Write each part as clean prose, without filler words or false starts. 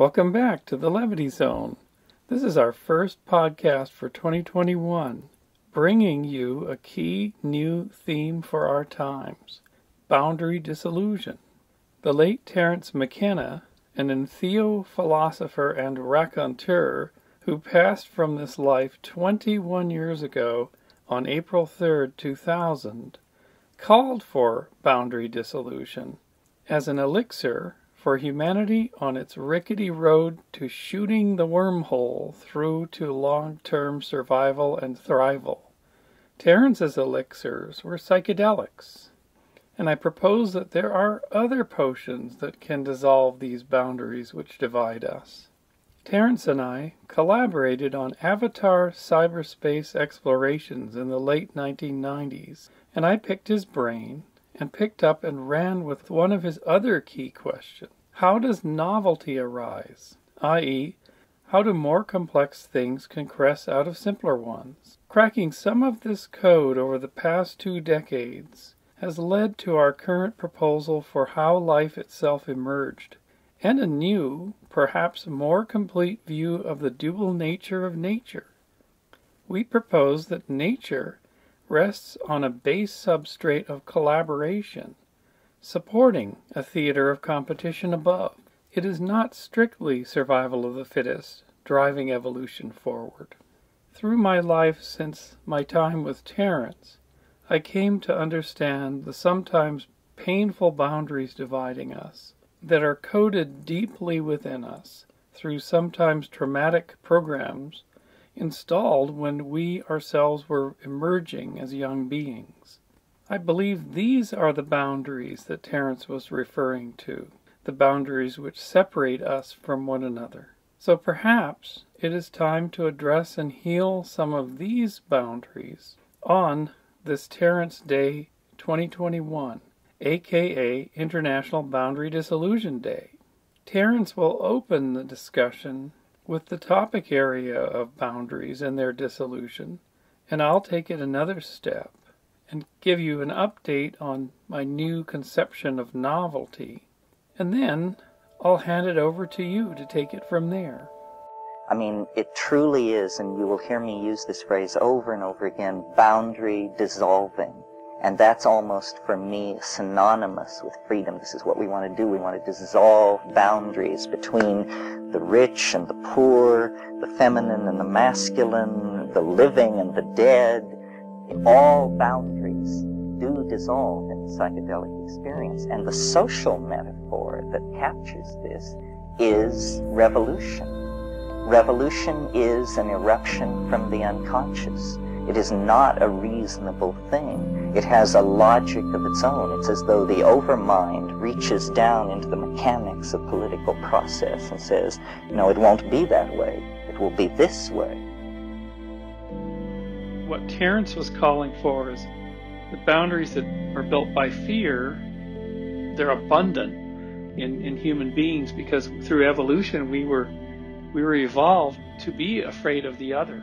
Welcome back to the Levity Zone. This is our first podcast for 2021, bringing you a key new theme for our times, Boundary Dissolution. The late Terence McKenna, an entheo-philosopher and raconteur who passed from this life 21 years ago on April 3, 2000, called for boundary dissolution as an elixir for humanity on its rickety road to shooting the wormhole through to long-term survival and thrival. Terence's elixirs were psychedelics, and I propose that there are other potions that can dissolve these boundaries which divide us. Terence and I collaborated on Avatar cyberspace explorations in the late 1990s, and I picked his brain and picked up and ran with one of his other key questions. How does novelty arise? i.e., how do more complex things compress out of simpler ones? Cracking some of this code over the past 2 decades has led to our current proposal for how life itself emerged, and a new, perhaps more complete view of the dual nature of nature. We propose that nature rests on a base substrate of collaboration, supporting a theater of competition above. It is not strictly survival of the fittest, driving evolution forward. Through my life since my time with Terence, I came to understand the sometimes painful boundaries dividing us, that are coded deeply within us through sometimes traumatic programs installed when we ourselves were emerging as young beings. I believe these are the boundaries that Terence was referring to, the boundaries which separate us from one another. So perhaps it is time to address and heal some of these boundaries on this Terence Day 2021, aka International Boundary Dissolution Day. Terence will open the discussion with the topic area of boundaries and their dissolution, and I'll take it another step and give you an update on my new conception of novelty, and then I'll hand it over to you to take it from there. I mean, it truly is, and you will hear me use this phrase over and over again, boundary dissolving. And that's almost, for me, synonymous with freedom. This is what we want to do. We want to dissolve boundaries between the rich and the poor, the feminine and the masculine, the living and the dead. All boundaries do dissolve in the psychedelic experience. And the social metaphor that captures this is revolution. Revolution is an eruption from the unconscious. It is not a reasonable thing. It has a logic of its own. It's as though the overmind reaches down into the mechanics of political process and says, no, it won't be that way. It will be this way. What Terence was calling for is the boundaries that are built by fear. They're abundant in human beings because through evolution we were evolved to be afraid of the other.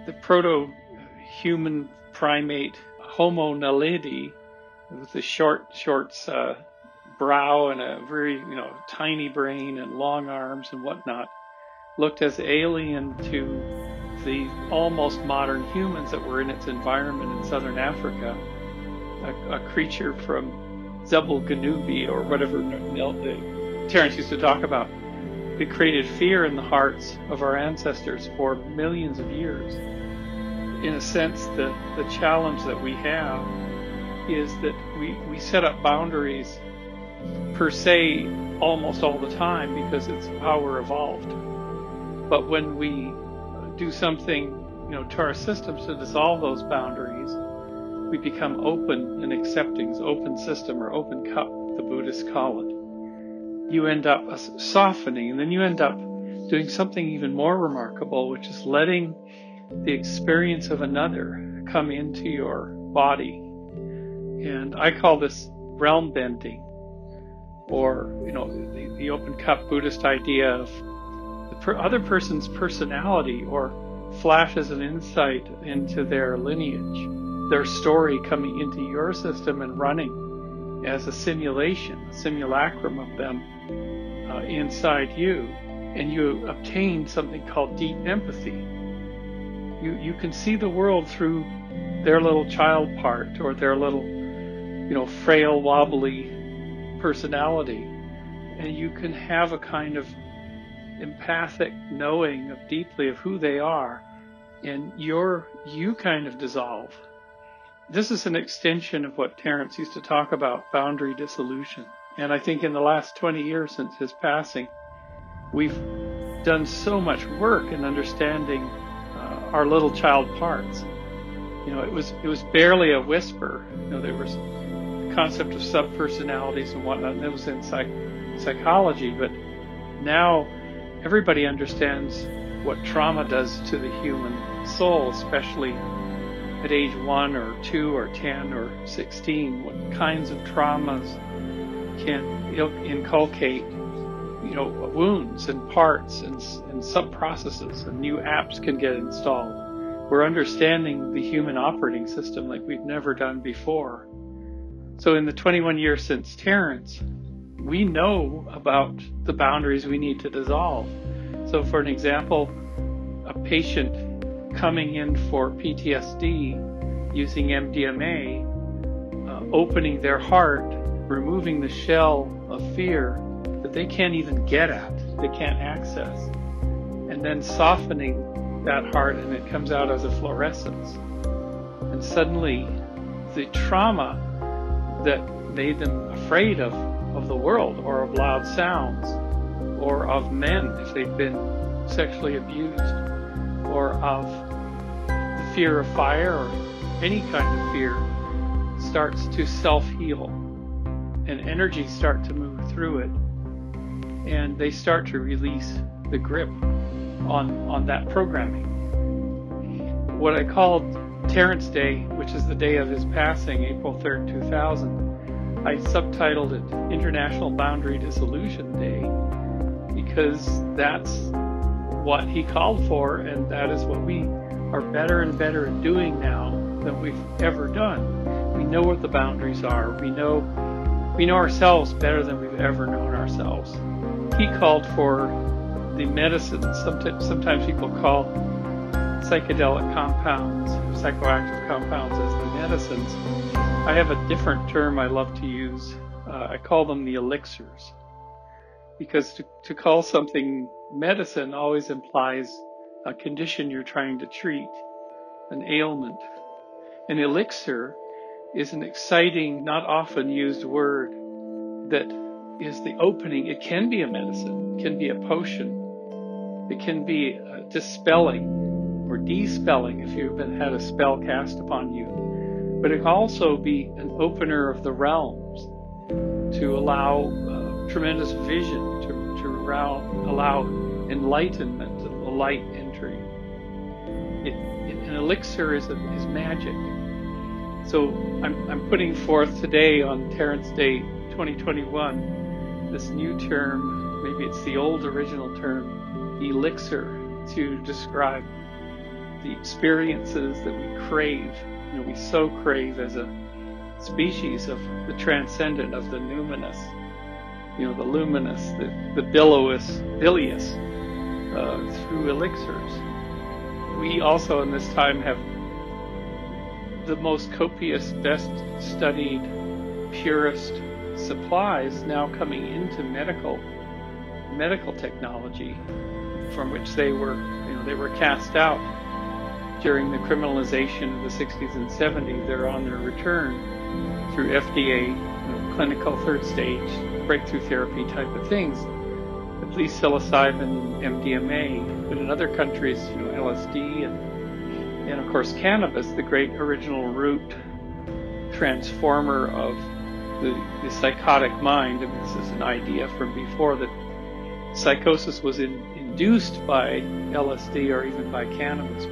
The proto-human primate Homo naledi, with the short brow and a very tiny brain and long arms and whatnot, looked as alien to the almost modern humans that were in its environment in southern Africa. A creature from Zebel Ganubi or whatever Terence used to talk about. It created fear in the hearts of our ancestors for millions of years. In a sense, the challenge that we have is that we set up boundaries per se almost all the time because it's how we're evolved. But when we do something to our systems to dissolve those boundaries, we become open and accepting, open system or open cup, the Buddhists call it. You end up softening, and then you end up doing something even more remarkable, which is letting the experience of another come into your body. And I call this realm bending, or the open cup Buddhist idea of the other person's personality, or flashes of insight into their lineage, their story coming into your system and running as a simulation, a simulacrum of them inside you. and you obtain something called deep empathy. You can see the world through their little child part, or their little, frail, wobbly personality, and you can have a kind of empathic knowing deeply of who they are, and you kind of dissolve. This is an extension of what Terence used to talk about, boundary dissolution. And I think in the last 20 years since his passing, we've done so much work in understanding our little child parts. It was barely a whisper. There was the concept of subpersonalities and whatnot, and that was in psychology, but now everybody understands what trauma does to the human soul, especially at age 1 or 2 or 10 or 16, what kinds of traumas can inculcate, wounds and parts and sub-processes, and new apps can get installed. We're understanding the human operating system like we've never done before. So in the 21 years since Terence, we know about the boundaries we need to dissolve. So for an example, a patient coming in for PTSD using MDMA, opening their heart, removing the shell of fear that they can't even get at, they can't access, and then softening that heart, and it comes out as a fluorescence. And suddenly the trauma that made them afraid of the world, or of loud sounds, or of men if they've been sexually abused, or of the fear of fire, or any kind of fear, starts to self-heal, and energy start to move through it, and they start to release the grip on that programming. What I called Terence Day, which is the day of his passing, April 3rd, 2000, I subtitled it International Boundary Dissolution Day, because that's what he called for, and that is what we are better and better at doing now than we've ever done. We know what the boundaries are. We know ourselves better than we've ever known ourselves. He called for the medicines, sometimes people call psychedelic compounds, psychoactive compounds, as the medicines. I have a different term I love to use. I call them the elixirs, because to call something medicine always implies a condition you're trying to treat, an ailment. An elixir is an exciting, not often used word that is the opening. It can be a medicine, it can be a potion, it can be a dispelling or despelling if you've had a spell cast upon you. But it can also be an opener of the realms to allow tremendous vision, to allow enlightenment, the light entering. An elixir is magic. So I'm putting forth today on Terence Day 2021 this new term, maybe it's the old original term, elixir, to describe the experiences that we crave. We so crave as a species of the transcendent, of the numinous, the luminous, the bilious, through elixirs. We also in this time have the most copious, best studied, purest supplies now coming into medical technology, from which they were cast out during the criminalization of the 60s and 70s. They're on their return through FDA, clinical third stage, breakthrough therapy type of things, at least psilocybin, MDMA, but in other countries, LSD and of course cannabis, the great original root transformer of the psychotic mind. And this is an idea from before, that psychosis was induced by LSD or even by cannabis.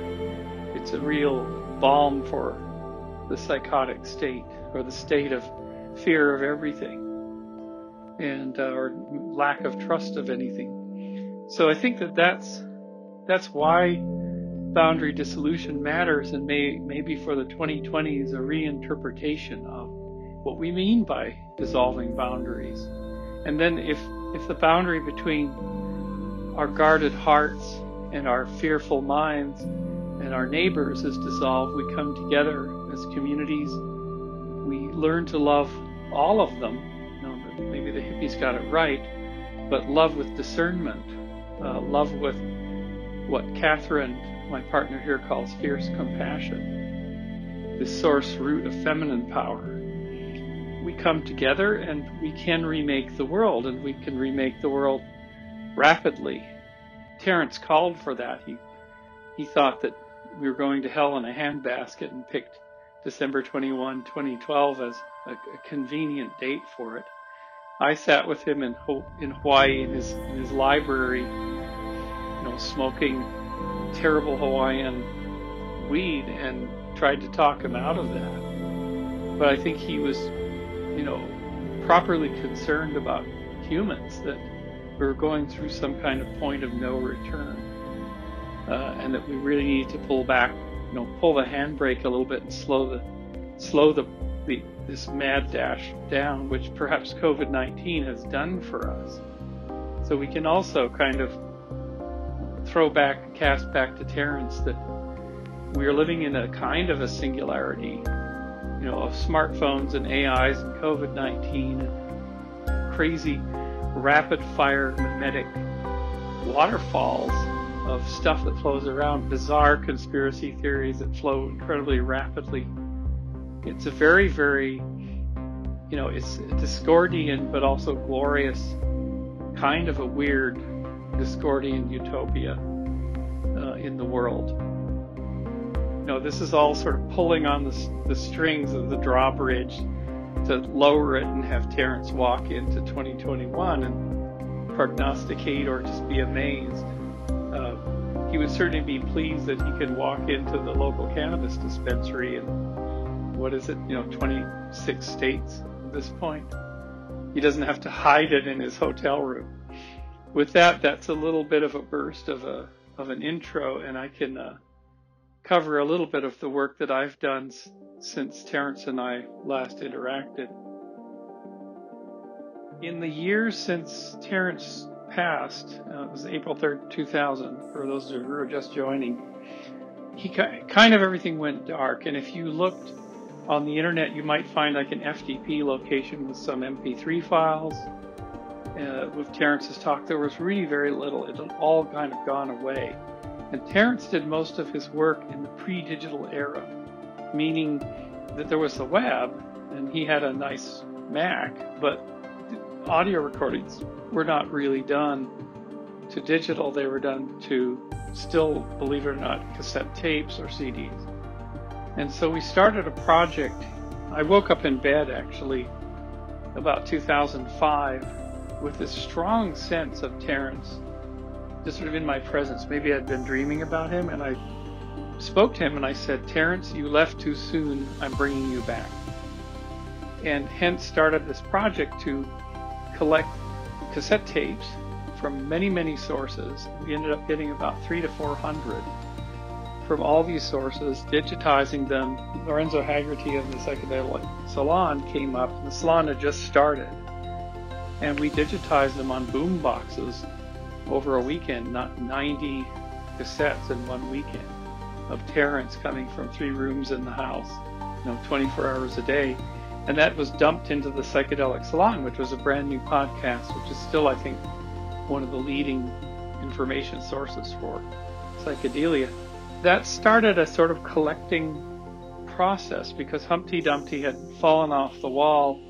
It's a real balm for the psychotic state, or the state of fear of everything, and or lack of trust of anything. So I think that's why boundary dissolution matters, and maybe for the 2020s a reinterpretation of what we mean by dissolving boundaries. And then if the boundary between our guarded hearts and our fearful minds and our neighbors is dissolved, we come together as communities. We learn to love all of them. Maybe the hippies got it right, but love with discernment, love with what Catherine, my partner here, calls fierce compassion, the source root of feminine power. We come together and we can remake the world, and we can remake the world rapidly. Terence called for that. He thought that we were going to hell in a handbasket and picked December 21, 2012 as a convenient date for it. I sat with him in Hawaii in his library, smoking terrible Hawaiian weed, and tried to talk him out of that. But I think he was, properly concerned about humans, that we were going through some kind of point of no return, and that we really need to pull back, pull the handbrake a little bit and slow this mad dash down, which perhaps COVID-19 has done for us. So we can also kind of cast back to Terence that we are living in a kind of a singularity, of smartphones and AIs and COVID-19 and crazy rapid-fire mimetic waterfalls of stuff that flows around, bizarre conspiracy theories that flow incredibly rapidly. It's a very, very, it's a Discordian but also glorious kind of a weird Discordian utopia in the world. This is all sort of pulling on the strings of the drawbridge to lower it and have Terence walk into 2021 and prognosticate or just be amazed. He would certainly be pleased that he could walk into the local cannabis dispensary in, 26 states at this point. He doesn't have to hide it in his hotel room. With that, that's a little bit of a burst of an intro, and I can cover a little bit of the work that I've done since Terence and I last interacted. In the years since Terence passed, it was April 3rd, 2000, for those who are just joining, kind of everything went dark. And if you looked on the internet, you might find like an FTP location with some MP3 files. With Terence's talk, there was really very little. It had all kind of gone away. And Terence did most of his work in the pre-digital era, meaning that there was the web, and he had a nice Mac, but audio recordings were not really done to digital. They were done to still, believe it or not, cassette tapes or CDs. And so we started a project. I woke up in bed, actually, about 2005 with this strong sense of Terence just sort of in my presence. Maybe I'd been dreaming about him, and I spoke to him and I said, "Terence, you left too soon. I'm bringing you back." And hence started this project to collect cassette tapes from many, many sources. We ended up getting about 300 to 400 from all these sources, digitizing them. Lorenzo Haggerty of the Psychedelic Salon came up, and the salon had just started. And we digitized them on boom boxes over a weekend, not 90 cassettes in one weekend of Terence coming from 3 rooms in the house, 24 hours a day. And that was dumped into the Psychedelic Salon, which was a brand new podcast, which is still, I think, one of the leading information sources for psychedelia. That started a sort of collecting process because Humpty Dumpty had fallen off the wall.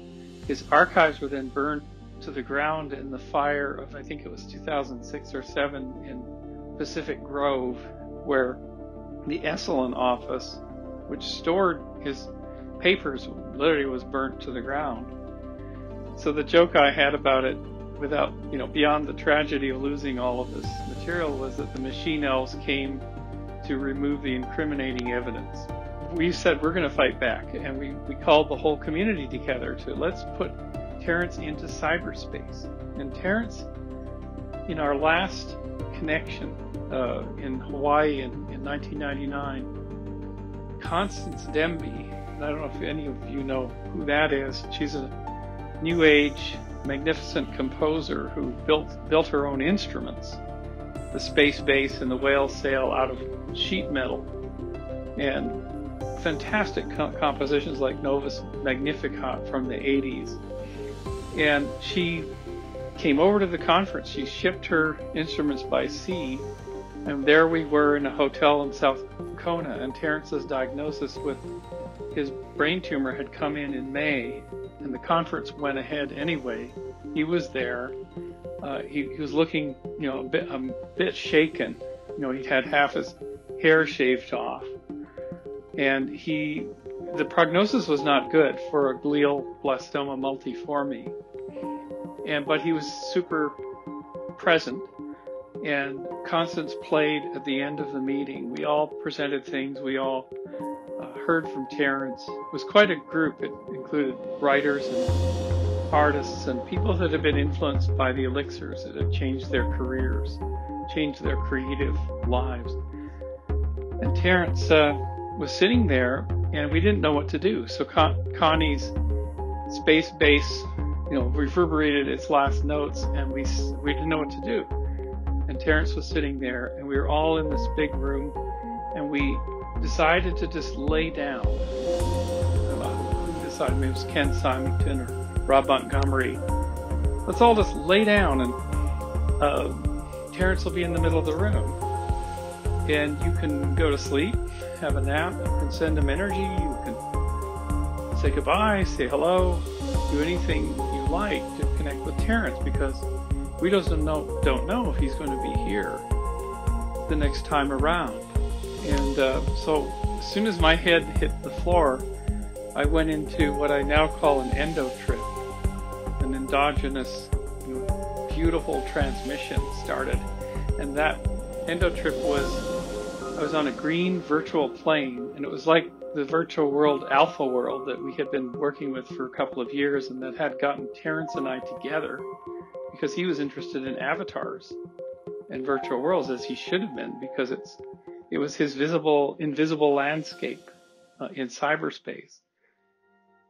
His archives were then burned to the ground in the fire of, I think it was 2006 or 7 in Pacific Grove, where the Esalen office, which stored his papers, literally was burnt to the ground. So the joke I had about it, without, beyond the tragedy of losing all of this material, was that the machine elves came to remove the incriminating evidence. We said we're going to fight back, and we called the whole community together to let's put Terence into cyberspace. And Terence, in our last connection in Hawaii in 1999, Constance Demby, and I don't know if any of you know who that is. She's a New Age magnificent composer who built her own instruments the space base and the whale sail out of sheet metal. And fantastic compositions like Novus Magnificat from the 80s. And she came over to the conference. She shipped her instruments by sea. And there we were in a hotel in South Kona. And Terence's diagnosis with his brain tumor had come in May. And the conference went ahead anyway. He was there. He was looking, a bit shaken. He'd had half his hair shaved off. And the prognosis was not good for a glioblastoma multiforme. But he was super present. And Constance played at the end of the meeting. We all presented things. We all heard from Terence. It was quite a group. It included writers and artists and people that had been influenced by the elixirs, that had changed their careers, changed their creative lives. And Terence was sitting there, and we didn't know what to do. So Connie's space base, reverberated its last notes, and we didn't know what to do. And Terence was sitting there, and we were all in this big room, and we decided to just lay down. Who decided? Maybe it was Ken Symington or Rob Montgomery. Let's all just lay down, and Terence will be in the middle of the room. And you can go to sleep, have a nap, you can send him energy, you can say goodbye, say hello, do anything you like to connect with Terence, because we don't know if he's going to be here the next time around. And so as soon as my head hit the floor, I went into what I now call an endo trip. An endogenous, beautiful transmission started. And that endo trip I was on a green virtual plane, and it was like the virtual world, Alpha World, that we had been working with for a couple of years, and that had gotten Terence and I together because he was interested in avatars and virtual worlds, as he should have been, because it was his invisible landscape in cyberspace.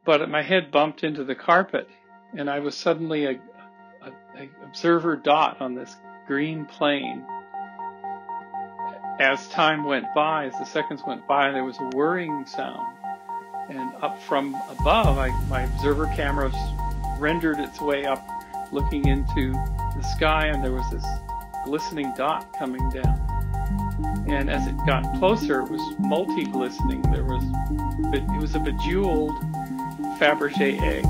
But my head bumped into the carpet, and I was suddenly a observer dot on this green plane. As time went by, as the seconds went by, there was a whirring sound. And up from above, my observer camera rendered its way up, looking into the sky, and there was this glistening dot coming down. And as it got closer, it was multi-glistening. It was a bejeweled Fabergé egg.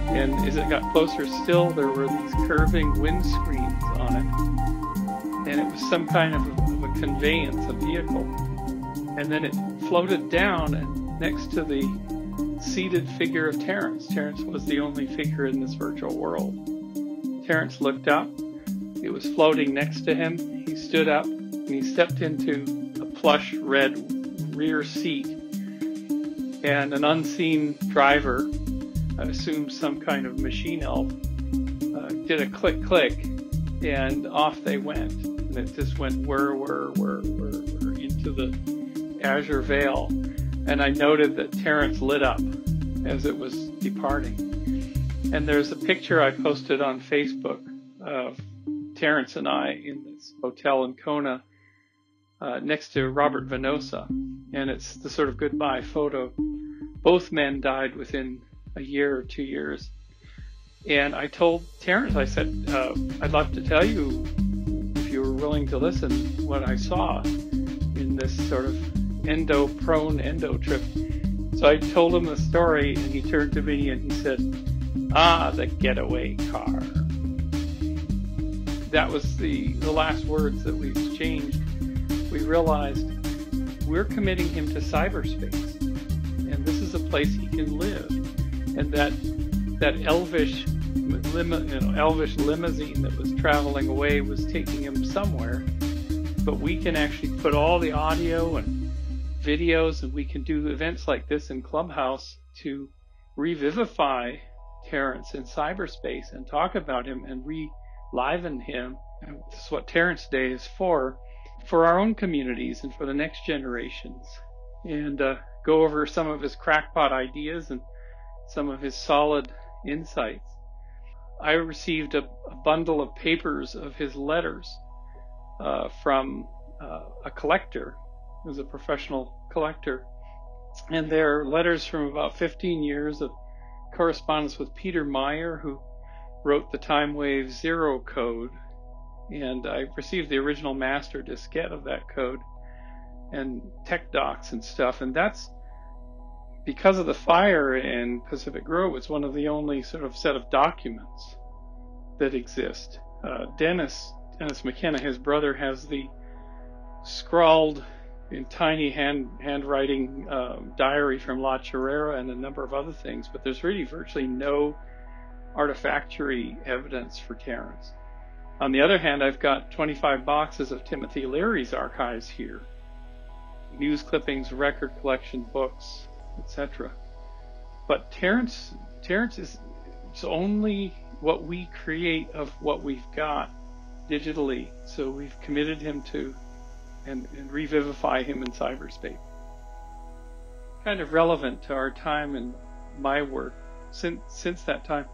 And as it got closer still, there were these curving windscreens on it. And it was some kind of a conveyance, a vehicle. And then it floated down, and next to the seated figure of Terence. Terence was the only figure in this virtual world. Terence looked up. It was floating next to him. He stood up, and he stepped into a plush red rear seat. And an unseen driver, I assume some kind of machine elf, did a click, and off they went. And it just went whir into the azure veil. And I noted that Terence lit up as it was departing. And there's a picture I posted on Facebook of Terence and I in this hotel in Kona next to Robert Venosa. And it's the sort of goodbye photo. Both men died within a year or 2 years. And I told Terence, I said, I'd love to tell you, if you were willing to listen, what I saw in this sort of endo trip. So I told him the story, and he turned to me and he said, the getaway car. That was the last words that we exchanged. We realized we're committing him to cyberspace, and this is a place he can live. And that elvish limousine that was traveling away was taking him somewhere. But we can actually put all the audio and videos, and we can do events like this in Clubhouse to revivify Terence in cyberspace and talk about him and reliven him. And this is what Terence Day is for our own communities and for the next generations. And go over some of his crackpot ideas and some of his solid insights. I received a bundle of papers of his letters from a collector, who's a professional collector. And they're letters from about 15 years of correspondence with Peter Meyer, who wrote the Time Wave Zero code. And I received the original master diskette of that code and tech docs and stuff. And that's because of the fire in Pacific Grove. It's one of the only sort of set of documents that exist. Dennis McKenna, his brother, has the scrawled in tiny handwriting diary from La Chorrera and a number of other things, but there's really virtually no artifactory evidence for Terence. On the other hand, I've got 25 boxes of Timothy Leary's archives here. News clippings, record collection, books, etc. But Terence is it's only what we create of what we've got digitally. So we've committed him to and revivify him in cyberspace. Kind of relevant to our time and my work since that time.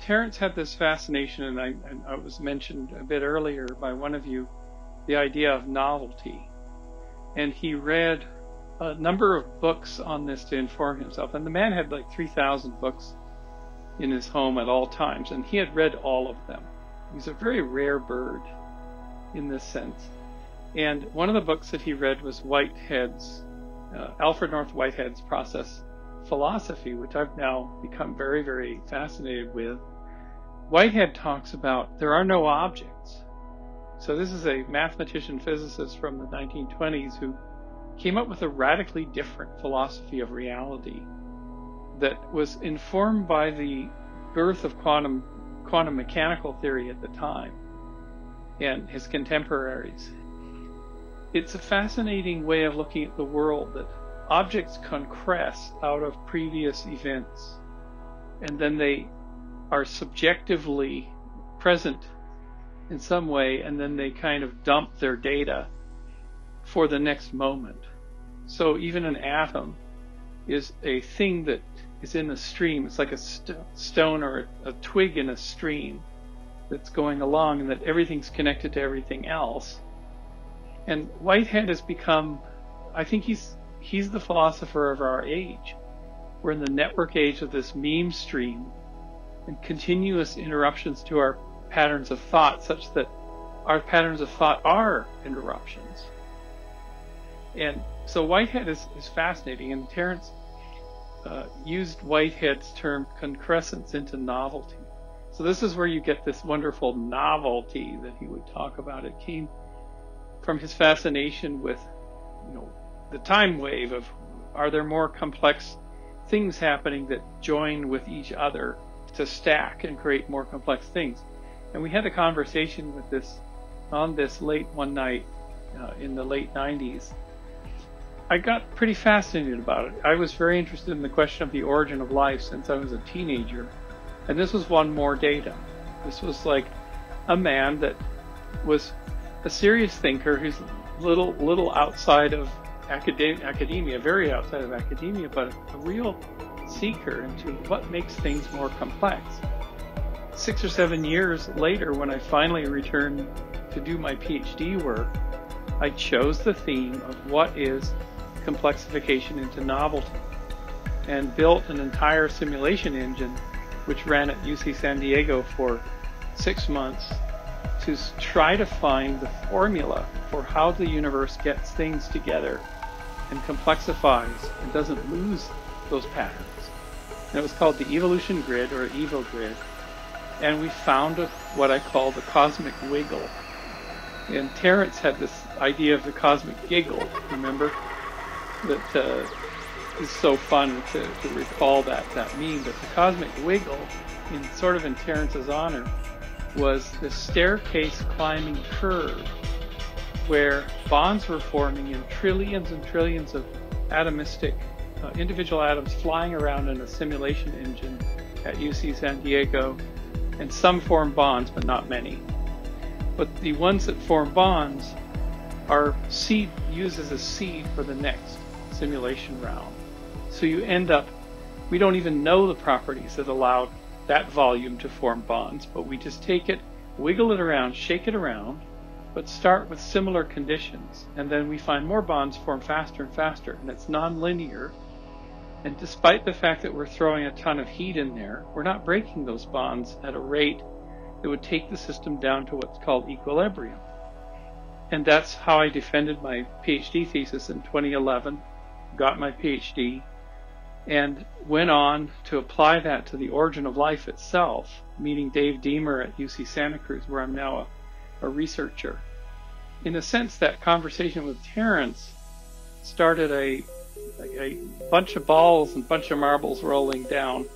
Terence had this fascination, and I was mentioned a bit earlier by one of you, the idea of novelty. And he read a number of books on this to inform himself. And the man had like 3,000 books in his home at all times, and he had read all of them. He's a very rare bird in this sense. And one of the books that he read was Whitehead's, Alfred North Whitehead's Process Philosophy, which I've now become very, very fascinated with. Whitehead talks about there are no objects. So this is a mathematician physicist from the 1920s who came up with a radically different philosophy of reality that was informed by the birth of quantum mechanical theory at the time and his contemporaries. It's a fascinating way of looking at the world, that objects concrete out of previous events, and then they are subjectively present in some way, and then they kind of dump their data for the next moment. So even an atom is a thing that is in a stream. It's like a stone or a twig in a stream that's going along, and that everything's connected to everything else. And Whitehead has become, I think he's the philosopher of our age. We're in the network age of this meme stream and continuous interruptions to our patterns of thought, such that our patterns of thought are interruptions. And so Whitehead is fascinating, and Terence used Whitehead's term concrescence into novelty. So this is where you get this wonderful novelty that he would talk about. It came from his fascination with, the time wave of, are there more complex things happening that join with each other to stack and create more complex things? And we had a conversation on this late one night in the late 90s. I got pretty fascinated about it. I was very interested in the question of the origin of life since I was a teenager. And this was one more data. This was like a man that was a serious thinker who's little outside of academia, very outside of academia, but a real seeker into what makes things more complex. 6 or 7 years later, when I finally returned to do my PhD work, I chose the theme of what is complexification into novelty, and built an entire simulation engine which ran at UC San Diego for 6 months to try to find the formula for how the universe gets things together and complexifies and doesn't lose those patterns. And it was called the evolution grid, or EVO grid, and we found what I call the cosmic wiggle. And Terence had this idea of the cosmic giggle, remember? That is so fun to recall that meme. But the cosmic wiggle, in Terence's honor, was the staircase climbing curve where bonds were forming in trillions and trillions of atomistic individual atoms flying around in a simulation engine at UC San Diego, and some form bonds, but not many. But the ones that form bonds are used as a seed for the next simulation round. So you end up, we don't even know the properties that allowed that volume to form bonds, but we just take it, wiggle it around, shake it around, but start with similar conditions, and then we find more bonds form faster and faster, and it's non-linear. And despite the fact that we're throwing a ton of heat in there, we're not breaking those bonds at a rate that would take the system down to what's called equilibrium. And that's how I defended my PhD thesis in 2011, got my PhD, and went on to apply that to the origin of life itself, meeting Dave Deemer at UC Santa Cruz, where I'm now a researcher. In a sense, that conversation with Terence started a bunch of balls and bunch of marbles rolling down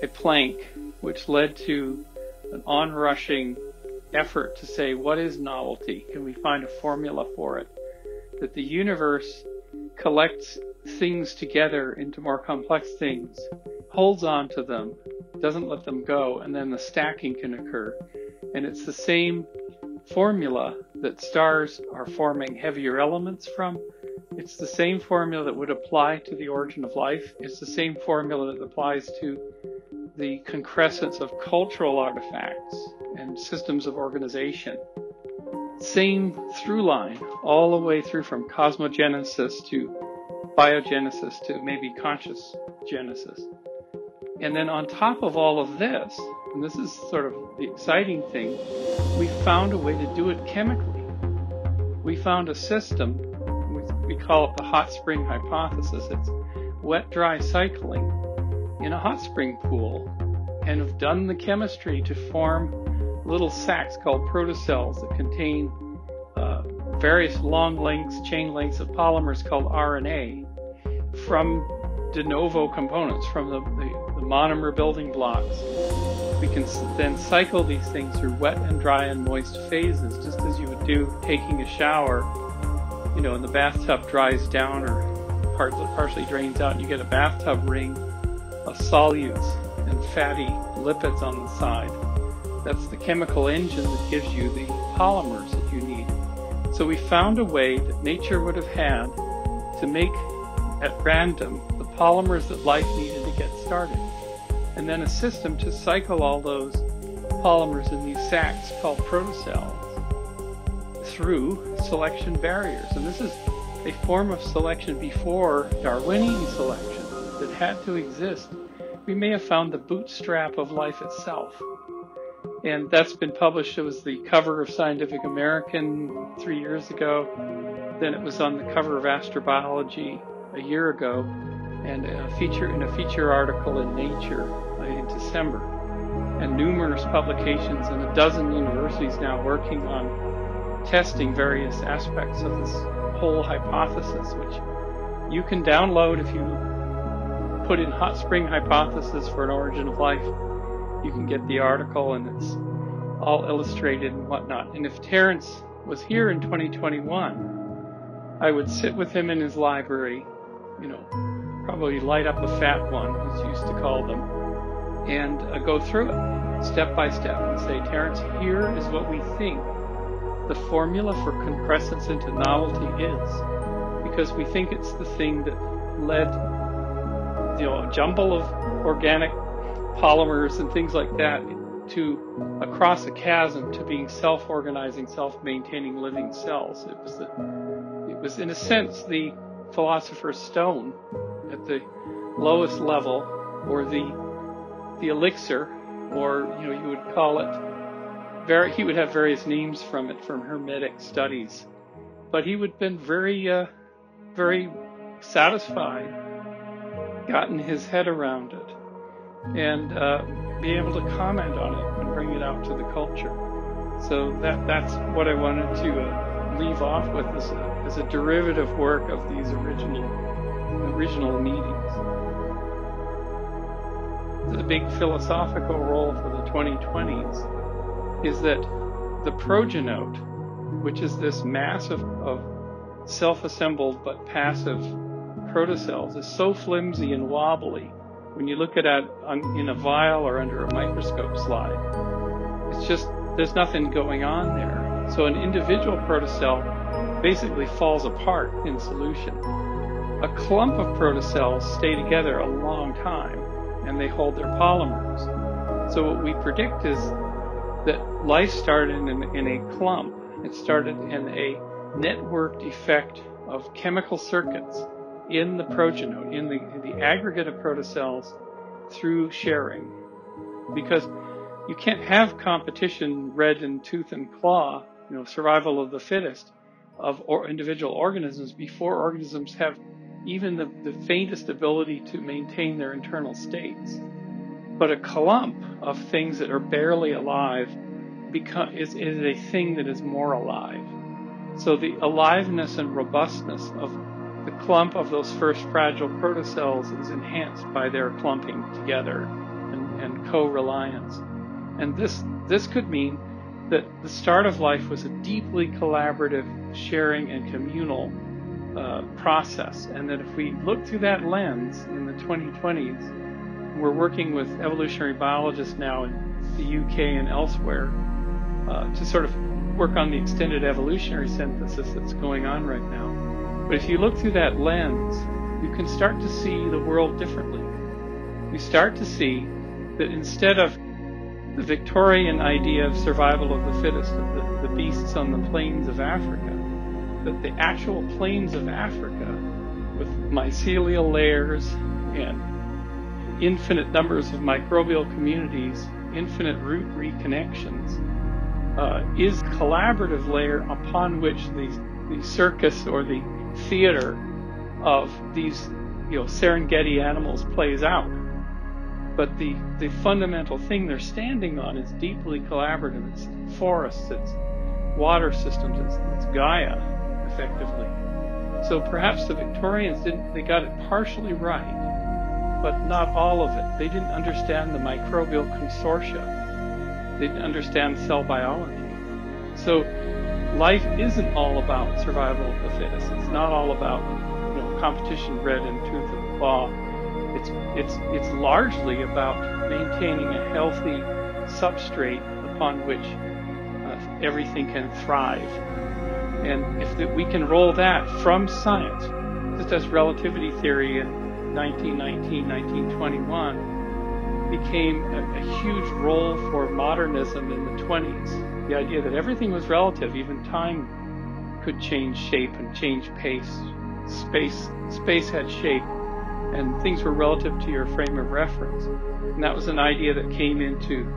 a plank, which led to an onrushing effort to say, what is novelty? Can we find a formula for it? That the universe collects things together into more complex things, holds on to them, doesn't let them go, and then the stacking can occur. And it's the same formula that stars are forming heavier elements from. It's the same formula that would apply to the origin of life. It's the same formula that applies to the concrescence of cultural artifacts and systems of organization. Same through line all the way through from cosmogenesis to biogenesis to maybe conscious genesis. And then on top of all of this, and this is sort of the exciting thing, we found a way to do it chemically. We found a system, we call it the hot spring hypothesis. It's wet-dry cycling in a hot spring pool, and have done the chemistry to form little sacs called protocells that contain various long lengths, chain lengths of polymers called RNA from de novo components, from the monomer building blocks. We can then cycle these things through wet and dry and moist phases, just as you would do taking a shower. You know, and the bathtub dries down or partially drains out, and you get a bathtub ring of solutes and fatty lipids on the side. That's the chemical engine that gives you the polymers that you need. So we found a way that nature would have had to make at random the polymers that life needed to get started, and then a system to cycle all those polymers in these sacs called protocells through selection barriers. And this is a form of selection before Darwinian selection that had to exist. We may have found the bootstrap of life itself. And that's been published. It was the cover of Scientific American 3 years ago. Then it was on the cover of Astrobiology a year ago, and in a feature article in Nature in December. And numerous publications and a dozen universities now working on testing various aspects of this whole hypothesis, which you can download if you put in hot spring hypothesis for an origin of life. You can get the article, and it's all illustrated and whatnot. And if Terence was here in 2021, I would sit with him in his library, you know, probably light up a fat one, as used to call them, and go through it step by step and say, Terence, here is what we think the formula for concrescence into novelty is, because we think it's the thing that led, you know, a jumble of organic polymers and things like that to across a chasm to being self-organizing, self-maintaining living cells. It was in a sense the philosopher's stone at the lowest level, or the elixir, or you know, you would call it. He would have various names from it, from Hermetic studies, but he would have been very, very satisfied, gotten his head around it, and be able to comment on it and bring it out to the culture. So that's what I wanted to leave off with as a derivative work of these original meetings. The big philosophical role for the 2020s is that the progenote, which is this mass of self-assembled but passive protocells, is so flimsy and wobbly when you look at it in a vial or under a microscope slide. It's just, there's nothing going on there. So an individual protocell basically falls apart in solution. A clump of protocells stay together a long time, and they hold their polymers. So what we predict is that life started in a clump, It started in a networked effect of chemical circuits in the progenome, in the aggregate of protocells through sharing. Because you can't have competition red in tooth and claw, survival of the fittest of individual organisms before organisms have even the faintest ability to maintain their internal states. But a clump of things that are barely alive is a thing that is more alive. So the aliveness and robustness of the clump of those first fragile protocells is enhanced by their clumping together and co-reliance. And this could mean that the start of life was a deeply collaborative sharing and communal process, and that if we look through that lens in the 2020s, we're working with evolutionary biologists now in the UK and elsewhere to sort of work on the extended evolutionary synthesis that's going on right now. But if you look through that lens, you can start to see the world differently. You start to see that instead of the Victorian idea of survival of the fittest, of the beasts on the plains of Africa, that the actual plains of Africa, with mycelial layers and infinite numbers of microbial communities, infinite root reconnections, is collaborative layer upon which the circus or the theater of these Serengeti animals plays out. But the fundamental thing they're standing on is deeply collaborative. It's forests, it's water systems, it's Gaia, effectively. So perhaps the Victorians they got it partially right, but not all of it. They didn't understand the microbial consortia. They didn't understand cell biology. So life isn't all about survival of the fittest. It's not all about competition red in tooth and claw. It's largely about maintaining a healthy substrate upon which everything can thrive. And if we can roll that from science, just as relativity theory in 1919, 1921 became a huge role for modernism in the 20s. The idea that everything was relative, even time could change shape and change pace. Space had shape, and things were relative to your frame of reference. And that was an idea that came into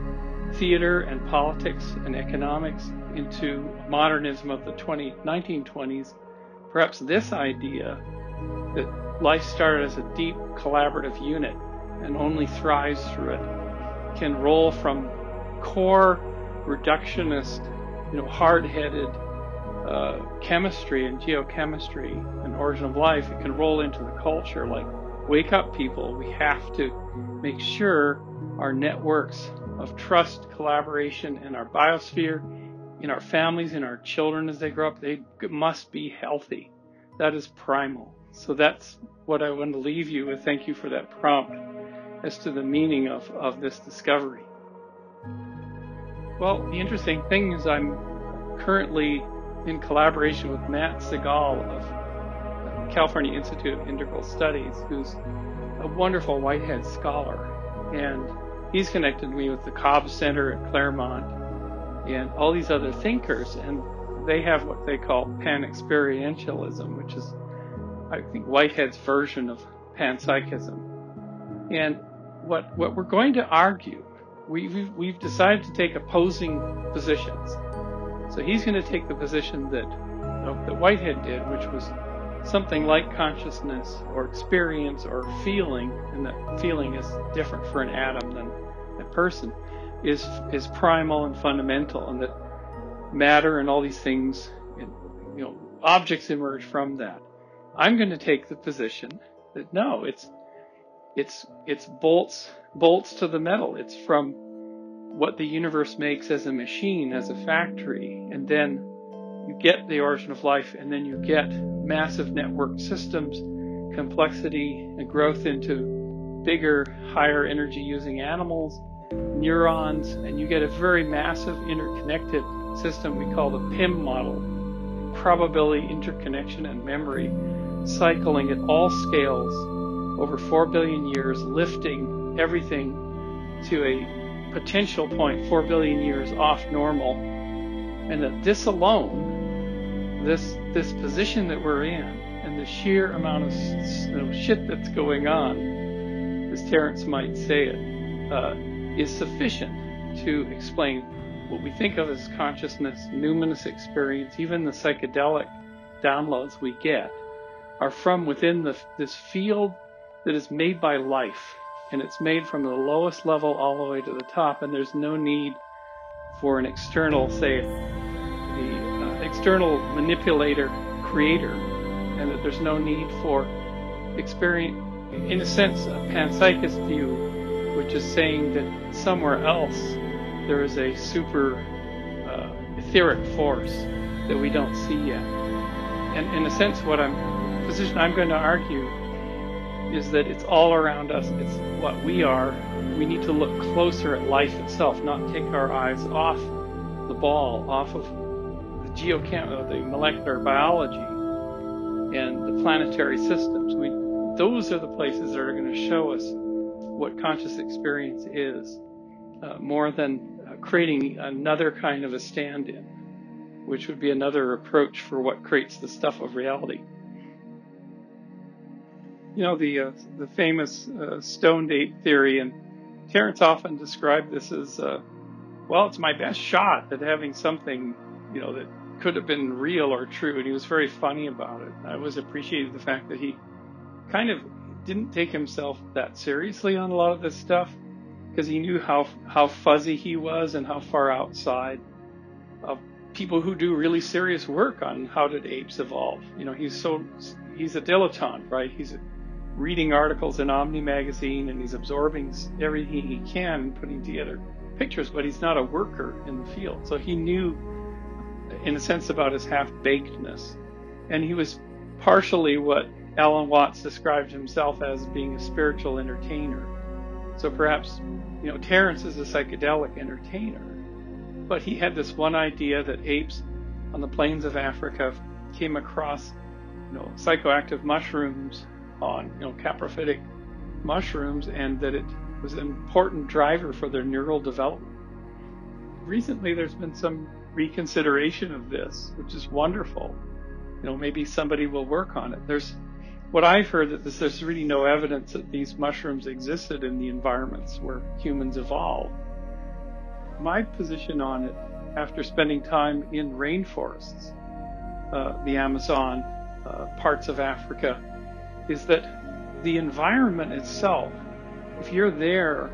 theater and politics and economics, into modernism of the 1920s. Perhaps this idea that life started as a deep collaborative unit and only thrives through it can roll from core reductionist, hard-headed chemistry and geochemistry and origin of life. It can roll into the culture like, wake up, people. We have to make sure our networks of trust, collaboration in our biosphere, in our families, in our children as they grow up, they must be healthy. That is primal. So that's what I want to leave you with. Thank you for that prompt as to the meaning of this discovery. Well, the interesting thing is I'm currently in collaboration with Matt Segal of California Institute of Integral Studies, who's a wonderful Whitehead scholar. And he's connected me with the Cobb Center at Claremont and all these other thinkers. And they have what they call pan-experientialism, which is, I think, Whitehead's version of panpsychism. And what we're going to argue, we've decided to take opposing positions. So he's going to take the position that Whitehead did, which was something like consciousness or experience or feeling, and that feeling is different for an atom than a person, is primal and fundamental, and that matter and all these things, objects emerge from that. I'm going to take the position that no, it's bolts to the metal. It's from what the universe makes as a machine, as a factory, and then you get the origin of life, and then you get massive networked systems, complexity, and growth into bigger, higher energy using animals, neurons, and you get a very massive interconnected system we call the PIM model, probability, interconnection, and memory, cycling at all scales over 4 billion years, lifting everything to a potential point 4 billion years off normal, And that this alone, this position that we're in, and the sheer amount of shit that's going on, as Terence might say it, is sufficient to explain what we think of as consciousness, numinous experience. Even the psychedelic downloads we get are from within this field that is made by life, and it's made from the lowest level all the way to the top, and there's no need for an external, say, the external manipulator, creator, and that there's no need for experience, in a sense, a panpsychist view, which is saying that somewhere else there is a super etheric force that we don't see yet. And in a sense, I'm going to argue is that it's all around us. It's what we are. We need to look closer at life itself, not take our eyes off the ball, off of the the molecular biology and the planetary systems. Those are the places that are going to show us what conscious experience is, more than creating another kind of a stand-in, which would be another approach for what creates the stuff of reality. You know, the famous stoned ape theory, and Terence often described this as, it's my best shot at having something, that could have been real or true, and he was very funny about it. I always appreciated the fact that he kind of didn't take himself that seriously on a lot of this stuff, because he knew how fuzzy he was and how far outside of people who do really serious work on how did apes evolve. He's a dilettante, right? He's reading articles in Omni magazine, and he's absorbing everything he can and putting together pictures, but he's not a worker in the field. So he knew, in a sense, about his half-bakedness. And he was partially what Alan Watts described himself as being a spiritual entertainer. So perhaps, Terence is a psychedelic entertainer, but he had this one idea that apes on the plains of Africa came across, psychoactive mushrooms on, caprophytic mushrooms, and that it was an important driver for their neural development. Recently, there's been some reconsideration of this, which is wonderful. Maybe somebody will work on it. What I've heard that there's really no evidence that these mushrooms existed in the environments where humans evolved. My position on it, after spending time in rainforests, the Amazon, parts of Africa, is that the environment itself, if you're there,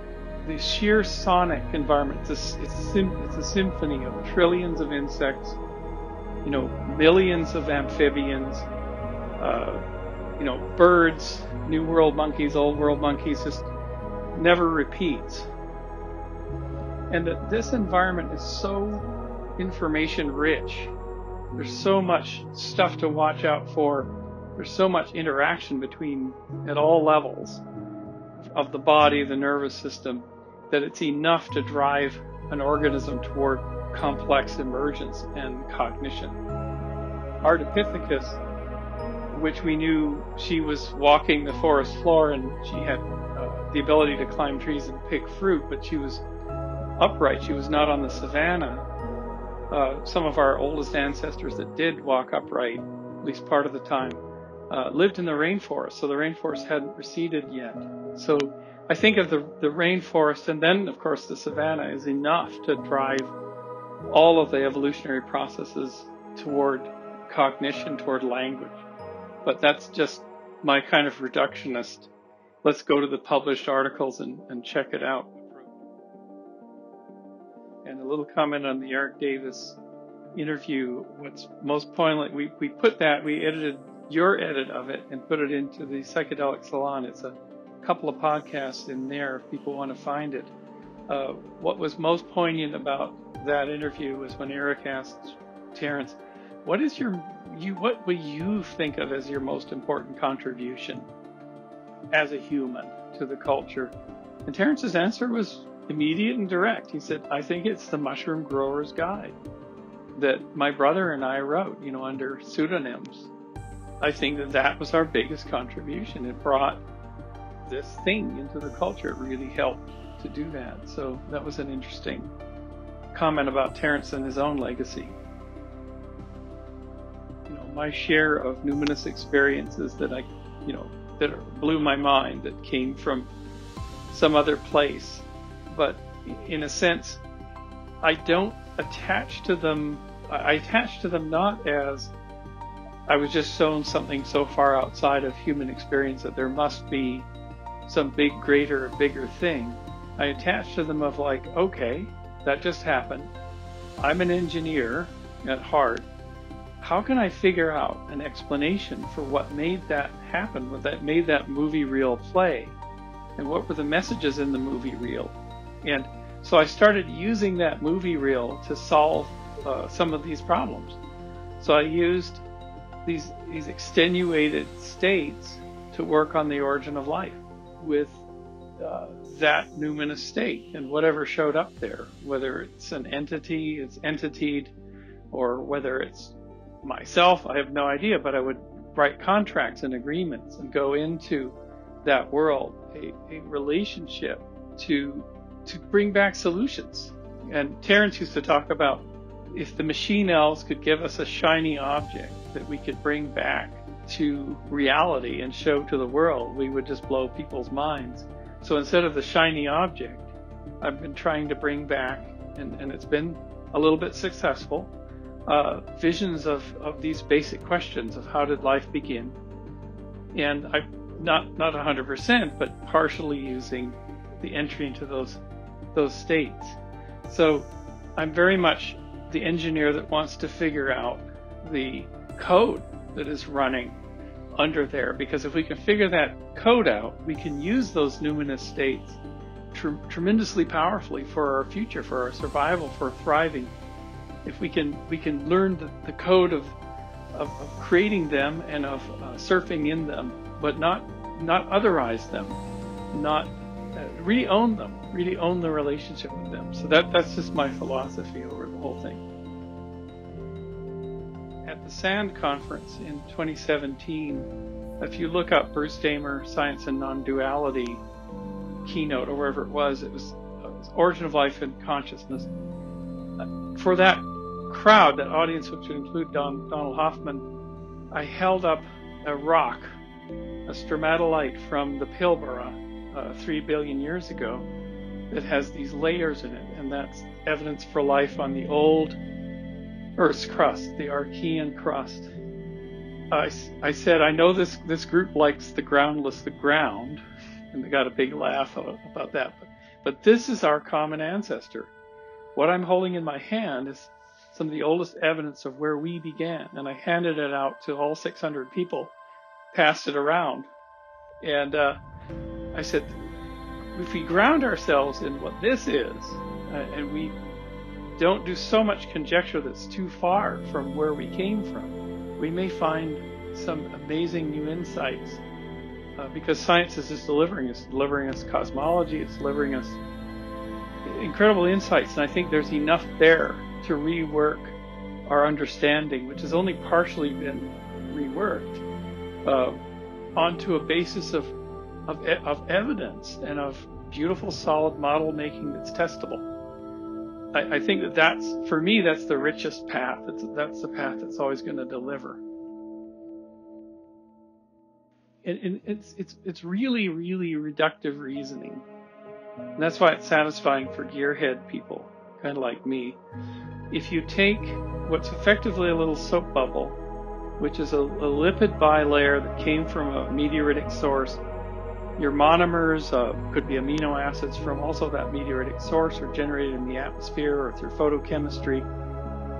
the sheer sonic environment, it's a symphony of trillions of insects, millions of amphibians, birds, New World monkeys, Old World monkeys, just never repeats. And that this environment is so information rich. There's so much stuff to watch out for. There's so much interaction at all levels of the body, the nervous system, that it's enough to drive an organism toward complex emergence and cognition. Ardipithecus, which we knew she was walking the forest floor and she had the ability to climb trees and pick fruit, but she was upright. She was not on the savannah. Some of our oldest ancestors that did walk upright, at least part of the time, lived in the rainforest, so the rainforest hadn't receded yet. So I think of the rainforest, and then, of course, the savannah is enough to drive all of the evolutionary processes toward cognition, toward language. But that's just my kind of reductionist, let's go to the published articles and check it out. And a little comment on the Eric Davis interview. What's most poignant, we edited your edit of it and put it into the Psychedelic Salon. It's a couple of podcasts in there if people want to find it. What was most poignant about that interview was when Eric asked Terence, what will you think of as your most important contribution as a human to the culture? And Terence's answer was immediate and direct. He said, I think it's the Mushroom Grower's Guide that my brother and I wrote, under pseudonyms. I think that was our biggest contribution. It brought this thing into the culture. It really helped to do that. So that was an interesting comment about Terence and his own legacy. my share of numinous experiences that that blew my mind, that came from some other place. But in a sense, I don't attach to them. I attach to them not as I was just shown something so far outside of human experience that there must be some big, greater, bigger thing. I attach to them of like, okay, that just happened. I'm an engineer at heart. How can I figure out an explanation for what made that happen, what made that movie reel play? And what were the messages in the movie reel? And so I started using that movie reel to solve some of these problems. So I used these extenuated states to work on the origin of life with that numinous state and whatever showed up there, whether it's an entity, it's entitied, or whether it's myself, I have no idea, but I would write contracts and agreements and go into that world, a relationship to bring back solutions. And Terence used to talk about if the machine elves could give us a shiny object that we could bring back to reality and show to the world, we would just blow people's minds. So instead of the shiny object, I've been trying to bring back, and it's been a little bit successful, visions of these basic questions of how did life begin. And I'm not 100%, but partially using the entry into those states. So I'm very much the engineer that wants to figure out the code that is running under there, because if we can figure that code out, we can use those numinous states tremendously powerfully for our future, for our survival, for thriving. If we can learn the code of creating them and of surfing in them, but not otherize them, not really own them, really own the relationship with them. So that's just my philosophy over the whole thing. At the SAND conference in 2017, if you look up Bruce Damer, Science and Non-Duality keynote, or wherever it was Origin of Life and Consciousness. For that crowd, that audience, which would include Donald Hoffman, I held up a rock, a stromatolite from the Pilbara 3 billion years ago that has these layers in it, and that's evidence for life on the old Earth's crust, the Archean crust. I said, I know this group likes the groundless, the ground, and they got a big laugh about that. But this is our common ancestor. What I'm holding in my hand is some of the oldest evidence of where we began, and I handed it out to all 600 people, passed it around, and I said, if we ground ourselves in what this is, and we don't do so much conjecture that's too far from where we came from, we may find some amazing new insights, because science is just delivering us cosmology, it's delivering us incredible insights, and I think there's enough there to rework our understanding, which has only partially been reworked, onto a basis of evidence and of beautiful, solid model making that's testable. I think that's, for me, that's the richest path. That's the path that's always going to deliver. And it's really, really reductive reasoning. And that's why it's satisfying for gearhead people, kind of like me. If you take what's effectively a little soap bubble, which is a lipid bilayer that came from a meteoritic source, your monomers could be amino acids from also that meteoritic source, or generated in the atmosphere or through photochemistry.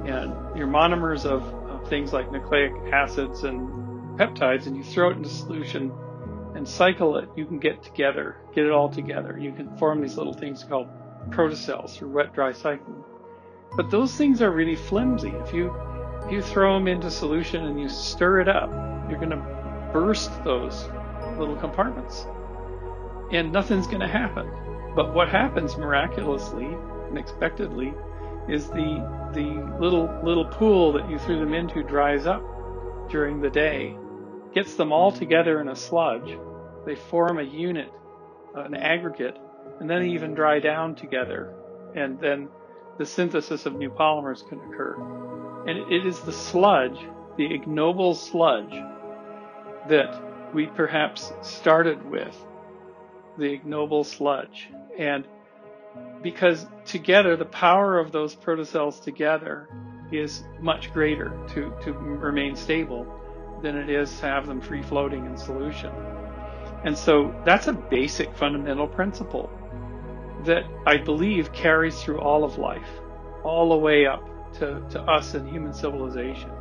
And your monomers of things like nucleic acids and peptides, and you throw it into solution and cycle it, you can get it all together. You can form these little things called protocells through wet-dry cycling. But those things are really flimsy. If you throw them into solution and you stir it up, you're going to burst those little compartments, and nothing's going to happen. But what happens miraculously, unexpectedly, is the little pool that you threw them into dries up during the day, gets them all together in a sludge. They form a unit, an aggregate, and then they even dry down together, and then the synthesis of new polymers can occur. And it is the sludge the ignoble sludge that we perhaps started with, the ignoble sludge. And because together, the power of those protocells together is much greater to remain stable than it is to have them free floating in solution. And so that's a basic fundamental principle that I believe carries through all of life, all the way up to us and human civilization.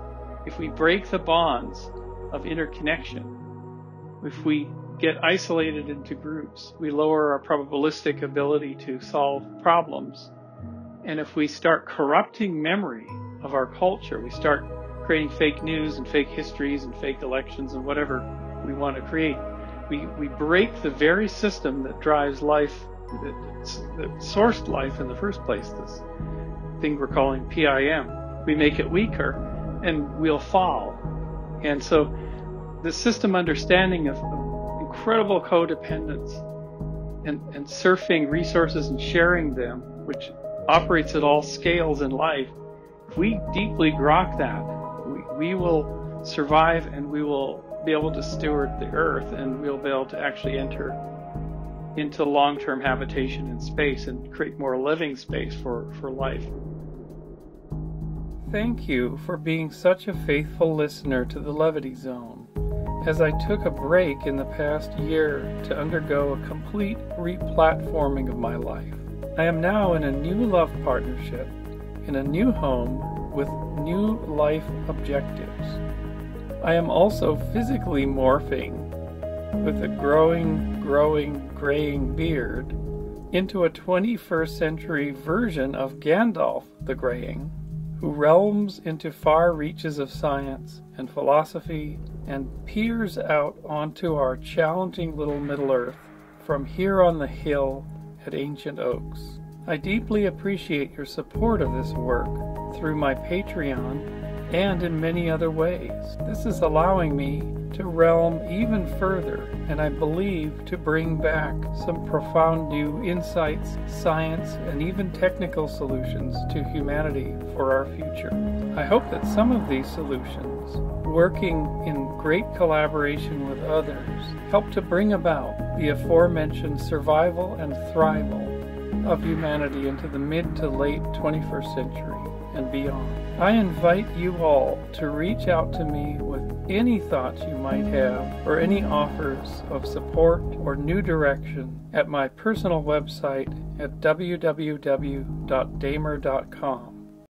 If we break the bonds of interconnection, if we get isolated into groups, we lower our probabilistic ability to solve problems. And if we start corrupting memory of our culture, we start creating fake news and fake histories and fake elections and whatever we want to create, we break the very system that drives life, that sourced life in the first place, this thing we're calling PIM. We make it weaker and we'll fall. And so the system understanding of incredible codependence and surfing resources and sharing them, which operates at all scales in life, if we deeply grok that, we will survive and we will be able to steward the earth, and we'll be able to actually enter into long-term habitation in space and create more living space for life. Thank you for being such a faithful listener to the Levity Zone. As I took a break in the past year to undergo a complete replatforming of my life, I am now in a new love partnership, in a new home with new life objectives. I am also physically morphing with a growing, graying beard into a 21st century version of Gandalf the Graying, who realms into far reaches of science and philosophy and peers out onto our challenging little Middle-earth from here on the hill at Ancient Oaks. I deeply appreciate your support of this work through my Patreon and in many other ways. This is allowing me to realm even further, and I believe to bring back some profound new insights, science, and even technical solutions to humanity for our future. I hope that some of these solutions, working in great collaboration with others, help to bring about the aforementioned survival and thrival of humanity into the mid to late 21st century and beyond. I invite you all to reach out to me with any thoughts you might have or any offers of support or new direction at my personal website at www.damer.com.